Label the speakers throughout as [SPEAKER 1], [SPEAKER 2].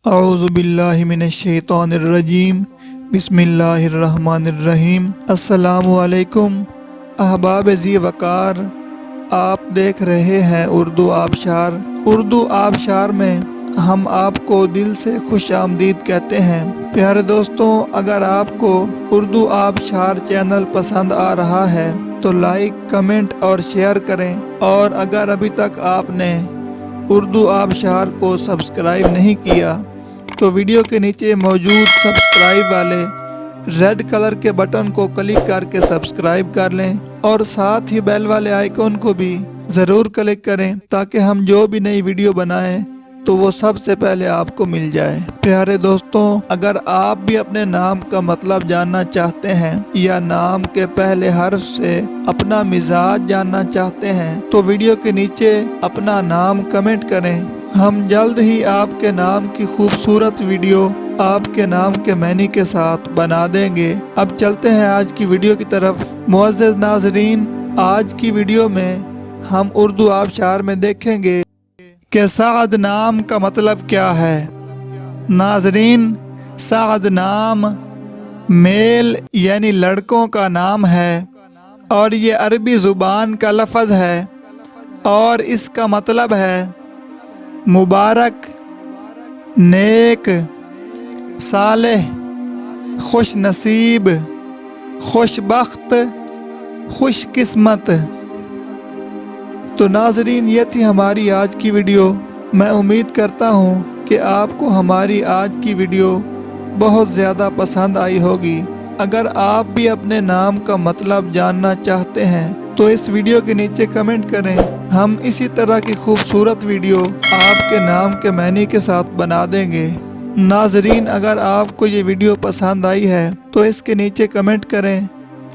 [SPEAKER 1] اعوذ باللہ من الشیطان الرجیم، بسم اللہ الرحمن الرحیم۔ السلام علیکم احباب ذی وقار، آپ دیکھ رہے ہیں اردو آبشار۔ اردو آبشار میں ہم آپ کو دل سے خوش آمدید کہتے ہیں۔ پیارے دوستوں، اگر آپ کو اردو آبشار چینل پسند آ رہا ہے تو لائک، کمنٹ اور شیئر کریں، اور اگر ابھی تک آپ نے اردو آبشار کو سبسکرائب نہیں کیا تو ویڈیو کے نیچے موجود سبسکرائب والے ریڈ کلر کے بٹن کو کلک کر کے سبسکرائب کر لیں، اور ساتھ ہی بیل والے آئیکن کو بھی ضرور کلک کریں تاکہ ہم جو بھی نئی ویڈیو بنائیں تو وہ سب سے پہلے آپ کو مل جائے۔ پیارے دوستوں، اگر آپ بھی اپنے نام کا مطلب جاننا چاہتے ہیں یا نام کے پہلے حرف سے اپنا مزاج جاننا چاہتے ہیں تو ویڈیو کے نیچے اپنا نام کمنٹ کریں۔ ہم جلد ہی آپ کے نام کی خوبصورت ویڈیو آپ کے نام کے معنی کے ساتھ بنا دیں گے۔ اب چلتے ہیں آج کی ویڈیو کی طرف۔ معزز ناظرین، آج کی ویڈیو میں ہم اردو آبشار میں دیکھیں گے کہ سعد نام کا مطلب کیا ہے۔ ناظرین، سعد نام میل یعنی لڑکوں کا نام ہے، اور یہ عربی زبان کا لفظ ہے، اور اس کا مطلب ہے مبارک، نیک، صالح، خوش نصیب، خوش بخت، خوش قسمت۔ تو ناظرین، یہ تھی ہماری آج کی ویڈیو۔ میں امید کرتا ہوں کہ آپ کو ہماری آج کی ویڈیو بہت زیادہ پسند آئی ہوگی۔ اگر آپ بھی اپنے نام کا مطلب جاننا چاہتے ہیں تو اس ویڈیو کے نیچے کمنٹ کریں۔ ہم اسی طرح کی خوبصورت ویڈیو آپ کے نام کے معنی کے ساتھ بنا دیں گے۔ ناظرین، اگر آپ کو یہ ویڈیو پسند آئی ہے تو اس کے نیچے کمنٹ کریں،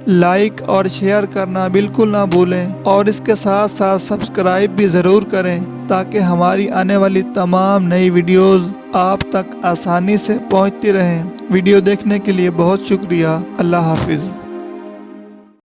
[SPEAKER 1] لائک اور شیئر کرنا بالکل نہ بھولیں، اور اس کے ساتھ ساتھ سبسکرائب بھی ضرور کریں تاکہ ہماری آنے والی تمام نئی ویڈیوز آپ تک آسانی سے پہنچتی رہیں۔ ویڈیو دیکھنے کے لیے بہت شکریہ۔ اللہ حافظ۔